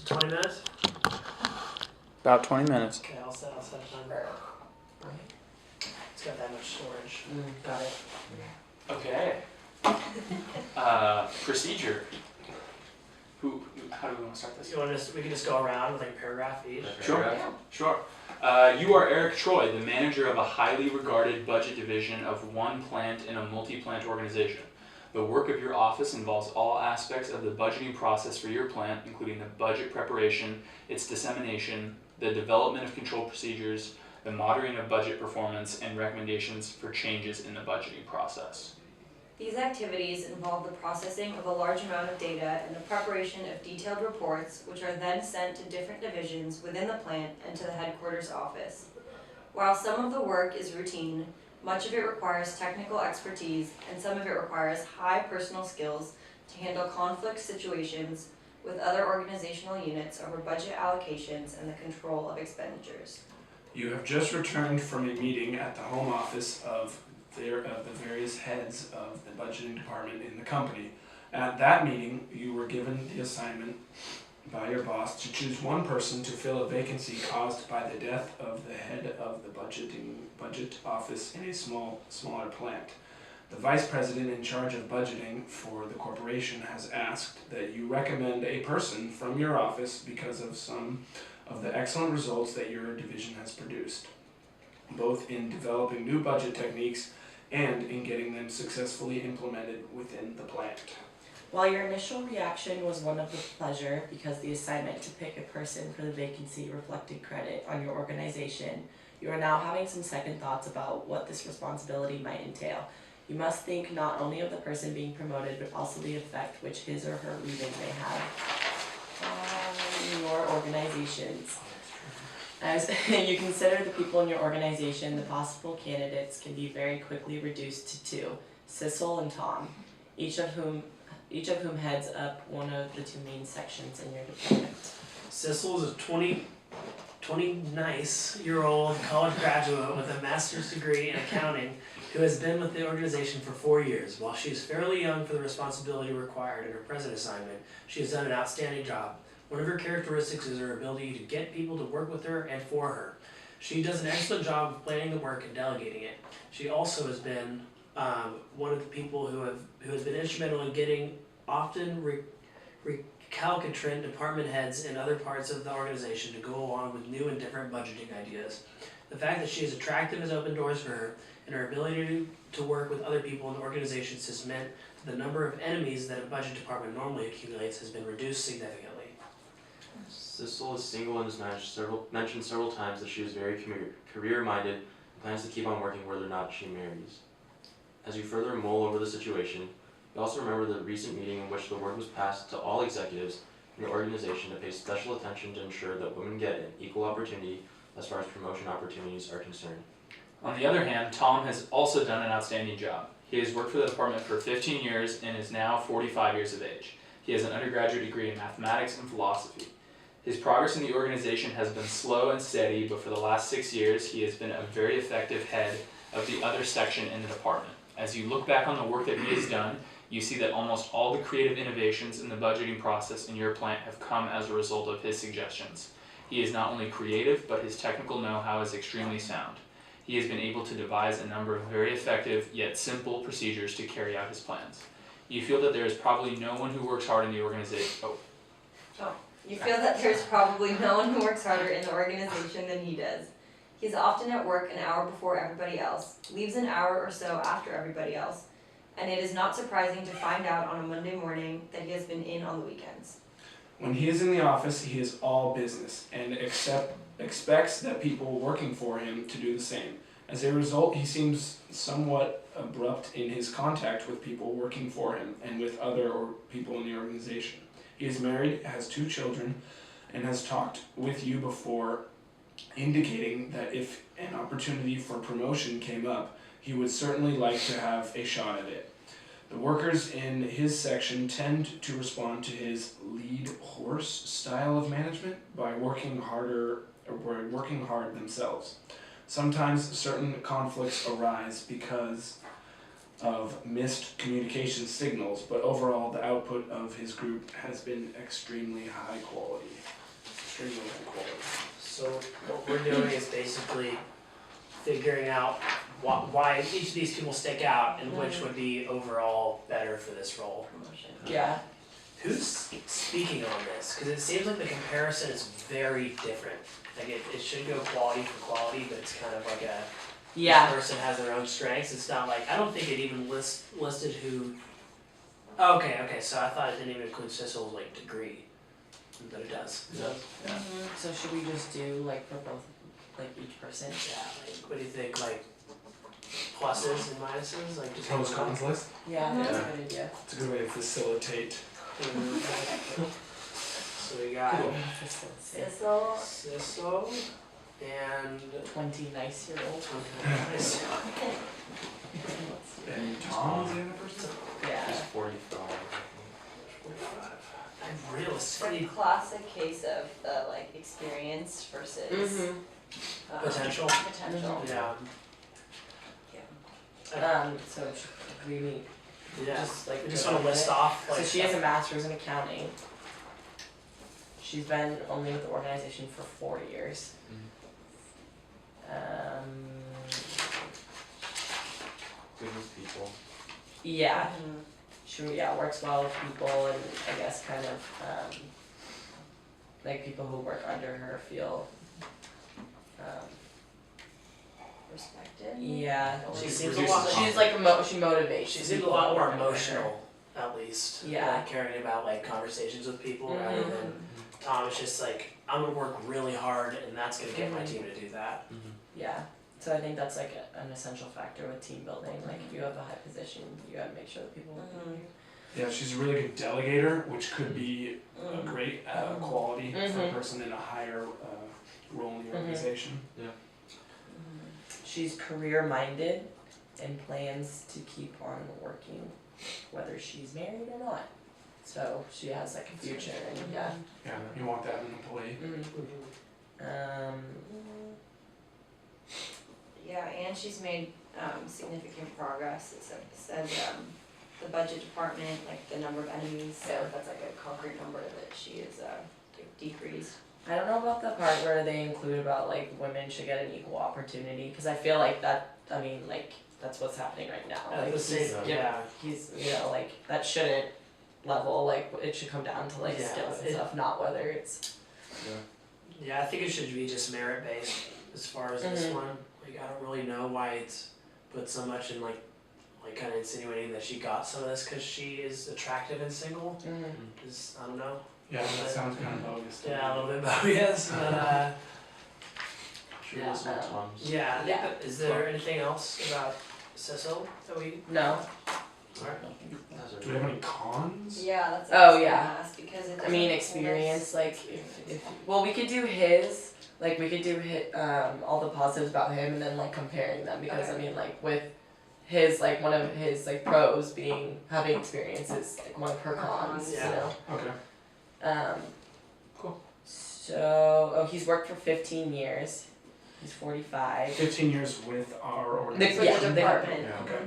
20 minutes? About 20 minutes. Okay, I'll set a timer. It's got that much storage. Got it. Okay. Procedure. How do we want to start this? You want to we can just go around with like a paragraph each? Sure. Sure. You are Eric Troy, the manager of a highly regarded budget division of one plant in a multi-plant organization. The work of your office involves all aspects of the budgeting process for your plant, including the budget preparation, its dissemination, the development of control procedures, the monitoring of budget performance, and recommendations for changes in the budgeting process. These activities involve the processing of a large amount of data and the preparation of detailed reports, which are then sent to different divisions within the plant and to the headquarters office. While some of the work is routine, much of it requires technical expertise, and some of it requires high personal skills to handle conflict situations with other organizational units over budget allocations and the control of expenditures. You have just returned from a meeting at the home office of the various heads of the budgeting department in the company. At that meeting, you were given the assignment by your boss to choose one person to fill a vacancy caused by the death of the head of the budget office in a smaller plant. The vice president in charge of budgeting for the corporation has asked that you recommend a person from your office because of some of the excellent results that your division has produced, both in developing new budget techniques and in getting them successfully implemented within the plant. While your initial reaction was one of the pleasure because the assignment to pick a person for the vacancy reflected credit on your organization, you are now having some second thoughts about what this responsibility might entail. You must think not only of the person being promoted, but also the effect which his or her leaving may have on your organizations. As you consider the people in your organization, the possible candidates can be very quickly reduced to two, Sissel and Tom, each of whom heads up one of the two main sections in your department. Sissel is a 29-year-old college graduate with a master's degree in accounting who has been with the organization for 4 years. While she is fairly young for the responsibility required in her present assignment, she has done an outstanding job. One of her characteristics is her ability to get people to work with her and for her. She does an excellent job of planning the work and delegating it. She also has been one of the people who has been instrumental in getting often recalcitrant department heads in other parts of the organization to go along with new and different budgeting ideas. The fact that she is attractive has opened doors for her, and her ability to work with other people in the organizations has meant that the number of enemies that a budget department normally accumulates has been reduced significantly. Sissel is single and has mentioned several times that she is very career-minded and plans to keep on working whether or not she marries. As you further mull over the situation, you also remember the recent meeting in which the word was passed to all executives in your organization to pay special attention to ensure that women get an equal opportunity as far as promotion opportunities are concerned. On the other hand, Tom has also done an outstanding job. He has worked for the department for 15 years and is now 45 years of age. He has an undergraduate degree in mathematics and philosophy. His progress in the organization has been slow and steady, but for the last 6 years, he has been a very effective head of the other section in the department. As you look back on the work that he has done, you see that almost all the creative innovations in the budgeting process in your plant have come as a result of his suggestions. He is not only creative, but his technical know-how is extremely sound. He has been able to devise a number of very effective yet simple procedures to carry out his plans. You feel that there is probably no one who works hard in the organization. You feel that there's probably no one who works harder in the organization than he does. He's often at work an hour before everybody else, leaves an hour or so after everybody else, and it is not surprising to find out on a Monday morning that he has been in on the weekends. When he is in the office, he is all business and expects that people working for him to do the same. As a result, he seems somewhat abrupt in his contact with people working for him and with other people in the organization. He is married, has 2 children, and has talked with you before, indicating that if an opportunity for promotion came up, he would certainly like to have a shot at it. The workers in his section tend to respond to his lead horse style of management by working hard themselves. Sometimes certain conflicts arise because of missed communication signals, but overall the output of his group has been extremely high quality. Extremely high quality. So what we're doing is basically figuring out why each of these people stick out and which would be overall better for this role. Promotion. Yeah. Who's speaking on this? Because it seems like the comparison is very different. Like it should go quality for quality, but it's kind of like a each person has their own strengths. It's not like I don't think it even listed who. Oh, okay. So I thought it didn't even include Cecil's like degree, but it does. It does. Yeah. So should we just do like for both, like each person? Yeah. Like, what do you think? Like pluses and minuses? Like just Pros cons list. Yeah, that's Yeah. a good idea. It's a good way to facilitate. So we got Sissel, Cecil and 20 nice-year-olds. And Tom is the other person? He's Yeah. 45. 45. I it's a realistically classic case of the like experience versus potential. potential. Yeah. So we need Yeah. just like. We just go want to over list it. off like. So she has a master's in accounting. She's been only with the organization for 4 years. Good with people. Yeah, Mhm. she works well with people, and I guess kind of like people who work under her feel. Respected. Yeah, She she's seems a lot. she's like she motivates. She seems a people lot who more work under her. emotional, at least. Yeah. Like caring about like conversations with people rather Mhm. than Tom is just like I'm gonna work really hard and that's gonna get my Mhm. team to do that. Yeah, so I think that's like an essential factor with team building. Like if you have a high position, you gotta make sure that people will Mhm. be Yeah, she's a really good delegator, which could be a great quality for a Mhm. person in a higher role in the Mhm. organization. She's career minded and plans to keep on working whether she's married or not. So she has like a future and yeah. Yeah, you want that in an employee. Yeah, and she's made significant progress. It says the budget department, like the number of enemies, so Yeah. that's like a concrete number that she is decreased. I don't know about the part where they include about like women should get an equal opportunity because I feel like that. I mean, like that's what's happening right now. At Like the same- he's, yeah. he's like that shouldn't level. Like it should come down to like Yeah, skills and it- stuff, not whether it's. Yeah, I think it should be just merit based as far as this Mhm. one. Like I don't really know why it's put so much in like kind of insinuating that she got some of this because she is attractive and single. Is I don't know. Yeah, that sounds kind of bogus. to me. Yeah, a little bit bogus, but Should Yeah, listen to Tom's. yeah. I think Yeah. that, is there anything else about Cecil that we? No. Alright. Do we have any cons? Yeah, that's what Oh, I was gonna yeah. ask because it I mean, doesn't experience. hold Like us- if well, we could do his. Like we could do all the positives about him and then like comparing them because I Okay. mean like with his like one of his like pros being having experience is like one of her cons. Yeah. You know. Okay. Cool. So, he's worked for 15 years. He's 45. 15 years with our For organization. Yeah, the they- department. Yeah. Okay.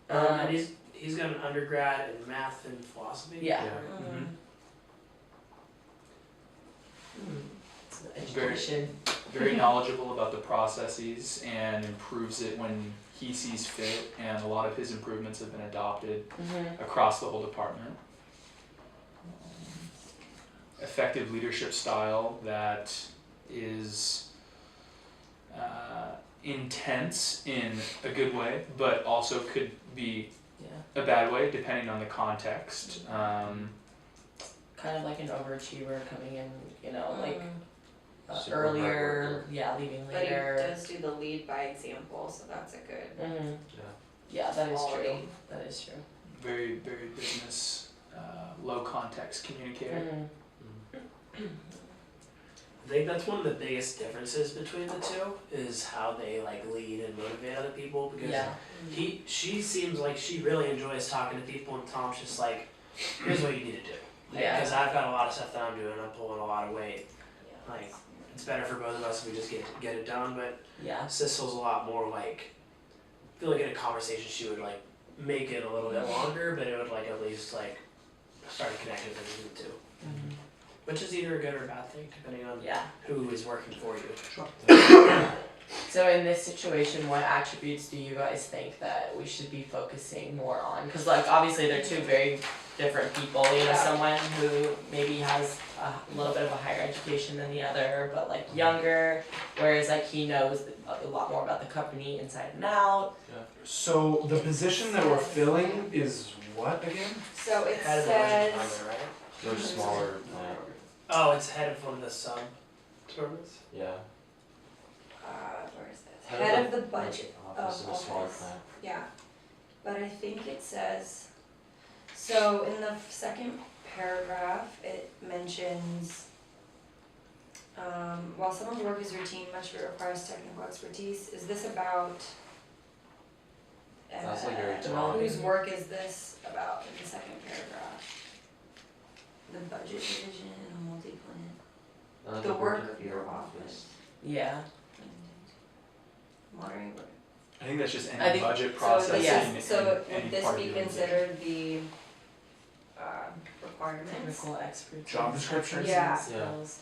And he's got an undergrad in math and philosophy. Yeah. Mhm. It's an education. Very knowledgeable about the processes and improves it when he sees fit, and a lot of his improvements have been adopted across the whole department. Effective leadership style that is intense in a good way, but also could be Yeah. a bad way depending on the context. Kind of like an overachiever coming in, you know, like Super earlier, hard worker. yeah, leaving But he later. does do the lead by example, so that's a good Mhm. Yeah. Yeah, that is true. quality. That is true. Very, very business, low context communicator. Mhm. I think that's one of the biggest differences between the two is how they like lead and motivate other people because Yeah. she seems like she really enjoys talking to people and Tom's just like, here's what you need to do. Yeah. Because I've got a lot of stuff that I'm doing, I'm pulling a lot of weight. Yeah. Like it's better for both of us if we just get it done, but Yeah. Cecil's a lot more like I feel like in a conversation she would like make it a little bit longer, but it would like at least like start connecting if it needed to. Which is either a good or a bad thing, depending on Yeah. who is working for you. So in this situation, what attributes do you guys think that we should be focusing more on? Because like obviously they're two very different people. You know, Yeah. someone who maybe has a little bit of a higher education than the other, but like younger, whereas like he knows a lot more about the company inside and out. So the position that we're filling is what again? So it Head of the budget says, department, right? They're smaller plant. Oh, it's head of one of the sub departments? Yeah. where is this? Head of the budget Office of a smaller office. plant. Yeah, but I think it says, so in the second paragraph, it mentions, while some of the work is routine, much of it requires technical expertise. Is this about, That's like very Tom. whose work is this about in the second paragraph? The budget division and the multi-plan, the work of your office. Yeah. Monitoring work. I think that's just I any think- budget So processing yes. in So any would this part of be the organization. considered the requirements Technical expertise. Job description? Yeah. Skills.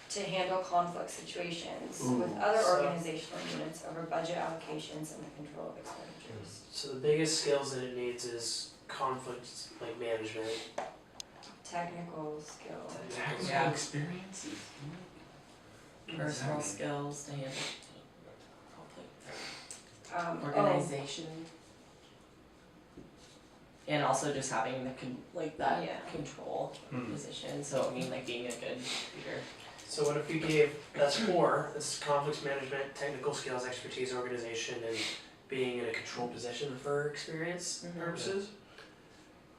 to handle conflict situations Ooh. with other So- organizational units over budget allocations and the control of expenditures? So the biggest skills that it needs is conflict like management. Technical skills. Technical Yeah. experiences. Personal Exactly. skills to handle conflict. Oh, Organization. And also just having the that Yeah. control Hmm. position, so I mean like being a good leader. So what if we gave, that's four, this is conflict management, technical skills, expertise, organization, and being in a control position for experience Mhm. purposes?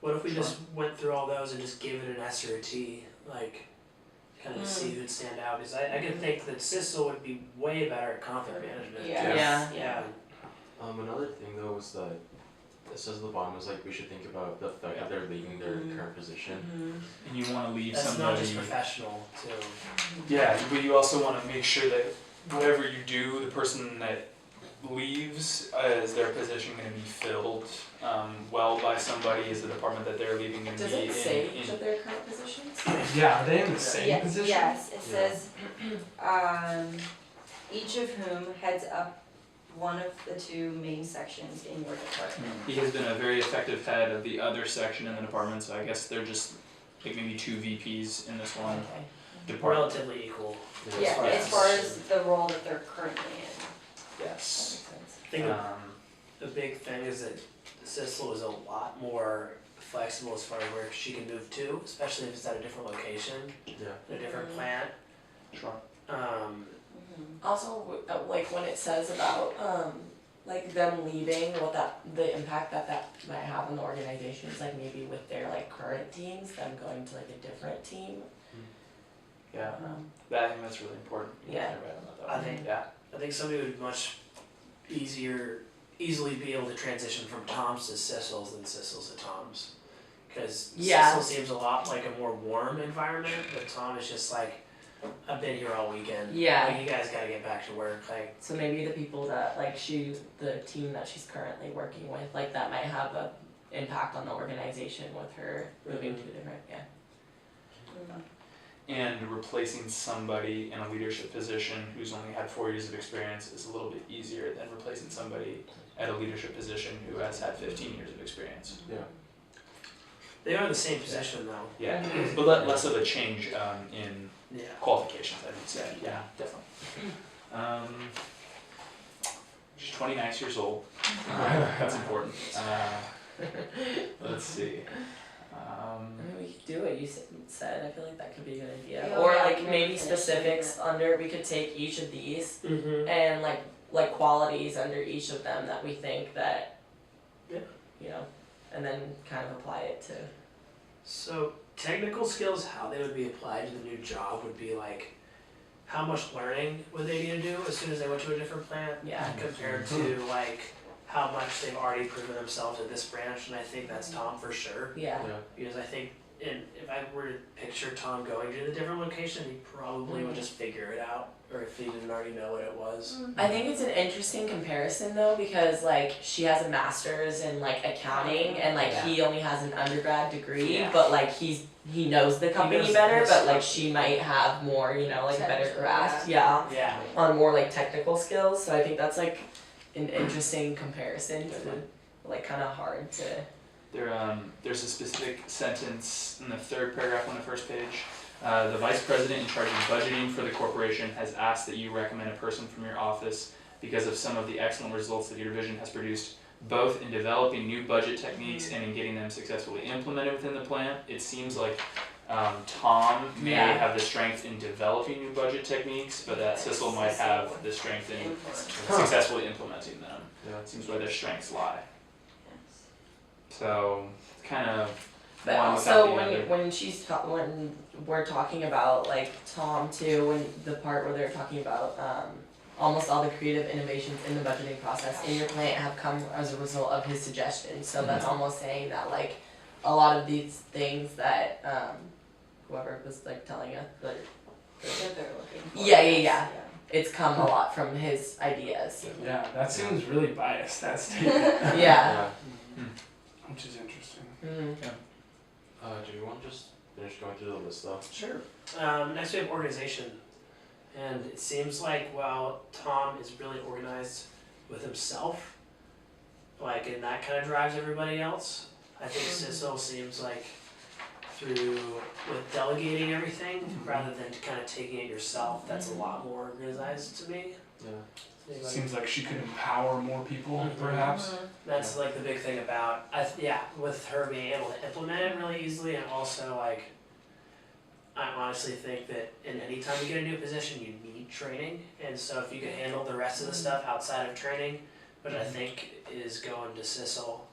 What if we just went through all those and just gave it an S or a T, like, kind of see who'd stand out? Because I could think that Sissel would be way better at conflict management. Yeah. Yeah. Yeah. Another thing though was that it says at the bottom was like we should think about the fact that they're leaving their current position. And you want to leave That's somebody. not just professional, too. Yeah, but you also want to make sure that whatever you do, the person that leaves, is their position going to be filled well by somebody? Is the department that they're leaving going to Does be it say in? each of their current positions? Yeah, are they in the same Yes, position? yes, it Yeah. says, each of whom heads up one of the two main sections in your department. He has been a very effective head of the other section in the department, so I guess they're just like maybe two VPs in this one Okay. department. Relatively equal. Yeah, far as as- far as the role that they're currently in. That Yes. makes sense. I think the big thing is that Sissel is a lot more flexible as far as where she can move to, especially if it's at a different location, Yeah. in a different plant. Sure. Also, like when it says about like them leaving, the impact that might have on the organization is like maybe with their like current teams, them going to like a different team. Yeah, I think that's really important. Yeah. Right on that, though. I think- Yeah. I think somebody would much easily be able to transition from Tom's to Sissel's than Sissel's to Tom's. Cause Yeah. Sissel seems a lot like a more warm environment, but Tom is just like, I've been here all weekend. Yeah. Like, you guys gotta get back to work, like, So maybe the people that like the team that she's currently working with, like that might have a impact on the organization with her moving to a different, And replacing somebody in a leadership position who's only had 4 years of experience is a little bit easier than replacing somebody at a leadership position who has had 15 years of experience. Yeah. they are the same position though. Yeah, but less of a change in Yeah. qualifications, I would say. Yeah, definitely. She's 29 years old. That's important. Let's see. I mean, we could do what you said. I feel like that could be a good idea. Yeah, Or yeah, like we maybe can specifics finish under. We could take each of these Mm-hmm. and like qualities under each of them that we think that. Yeah. You know, and then kind of apply it to. So technical skills, how they would be applied to the new job would be like, how much learning would they need to do as soon as they went to a different plant? Yeah. Compared to like how much they've already proven themselves at this branch, and I think that's Tom for sure. Yeah. Yeah. Because I think and if I were to picture Tom going to the different location, he probably would just figure it out, or if he didn't already know what it was. I think it's an interesting comparison though, because like she has a master's in like accounting and like he only has an undergrad degree, Yeah. but like he knows the company knows better, his but like stuff. she might have more, you know, like a better Potential, grasp, yeah. Yeah. on more like technical skills. So I think that's like an interesting comparison to like kind of hard to. There's a specific sentence in the third paragraph on the first page. The vice president in charge of budgeting for the corporation has asked that you recommend a person from your office because of some of the excellent results that your division has produced, both in developing new budget techniques and in getting them successfully implemented within the plan. It seems like Tom may Yeah. have the strength in developing new budget techniques, but that Sissel might have the strength in successfully implementing them. Yeah. It seems where their strengths lie. So kind of But one also without the other. when we're talking about like Tom too, when the part where they're talking about almost all the creative innovations in the budgeting process in your plant have come as a result of his suggestions. So that's almost saying that like a lot of these things that whoever was like telling us that That they're looking for. Yeah. it's come a lot from his ideas. Yeah, that seems really biased, that statement. Yeah. Which is interesting. Mm. Do you want to just finish going through the list though? Sure. Next we have organization. And it seems like while Tom is really organized with himself, like, and that kind of drives everybody else, I think Sissel seems like with delegating everything rather than kind of taking it yourself, that's a lot more organized to me. Yeah. Anybody? Seems like she could empower more people, Mhm. perhaps. That's like the big thing about, with her being able to implement it really easily, and also like, I honestly think that in any time you get a new position, you need training, and so if you can handle the rest of the stuff outside of training, which I think is going to Sissel.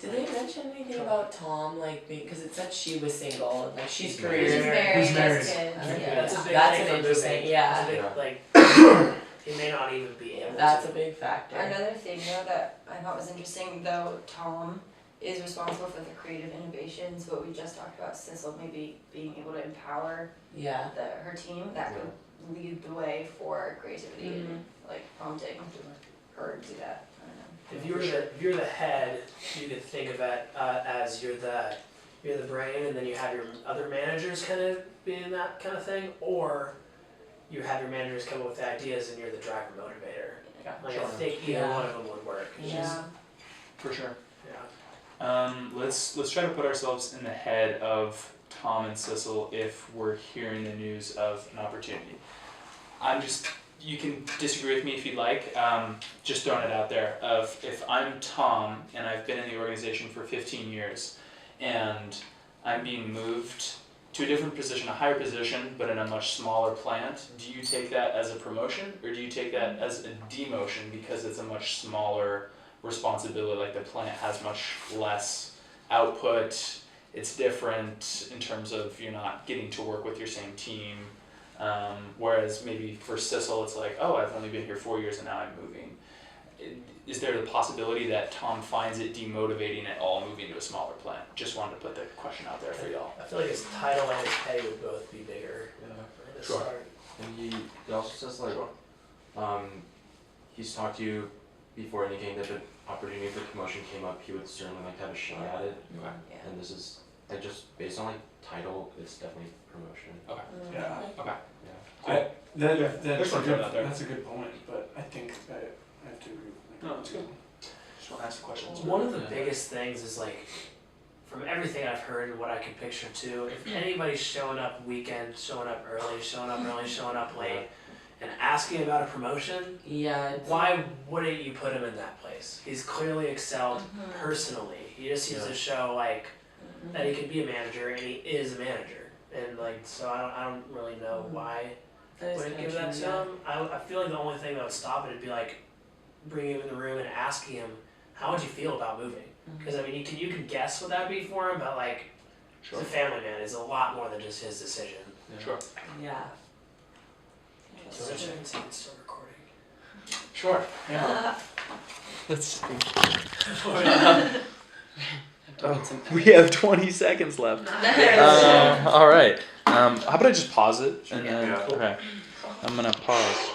Did they mention anything about Tom, like, because it said she was single, and like she's He's career. He's married, Who's married? has kids, Okay. yeah. That's a big That's thing an for interesting- moving. yeah. It's a big, Yeah. like, he may not even be able That's to. a big factor. Another thing though that I thought was interesting, though Tom is responsible for the creative innovations, but we just talked about Sissel maybe being able to empower Yeah. her team, that could lead the way for creativity and like prompting her to do that. I don't know. If you're the head, you could think of it as you're the brain, and then you have your other managers kind of being that kind of thing, or you have your managers come up with the ideas and you're the driver motivator. Like I think either one of them would work. It's just- Yeah. For sure. yeah. Let's try to put ourselves in the head of Tom and Sissel if we're hearing the news of an opportunity. You can disagree with me if you'd like, just throwing it out there, of if I'm Tom and I've been in the organization for 15 years and I'm being moved to a different position, a higher position, but in a much smaller plant, do you take that as a promotion or do you take that as a demotion because it's a much smaller responsibility, like the plant has much less output, it's different in terms of you're not getting to work with your same team, whereas maybe for Sissel it's like, oh, I've only been here 4 years and now I'm moving. Is there the possibility that Tom finds it demotivating at all moving to a smaller plant? Just wanted to put the question out there for y'all. I feel like his title and his pay would both be bigger. Yeah. To Sure. start. And he also says like, he's talked to you before indicating that if an opportunity for promotion came up, he would certainly like to have a shot at it. Okay. Yeah. And this is like just based on like title, it's definitely promotion. Yeah. Okay. There's one Good, out there. that's a good point, but I think that I have to agree with Nick. No, it's good. Just want to ask the questions. One of the biggest things is like, from everything I've heard and what I can picture too, if anybody's showing up weekend, showing up early, showing up late, and asking about a promotion, Yeah. why wouldn't you put him in that place? He's clearly excelled personally. He just needs to show like that he can be a manager, and he is a manager. And like, so I don't really know why That is wouldn't kinda give that true, to yeah. him. I feel like the only thing that would stop it would be like bringing him in the room and asking him, how would you feel about moving? Because I mean, you can guess what that'd be for him, but like, Sure. he's a family man. It's a lot more than just his decision. Sure. Yeah. So let's check and see if it's still recording. Sure. Yeah. Let's see. We have 20 seconds left. All right. How about I just pause it and then Yeah. okay. I'm gonna pause.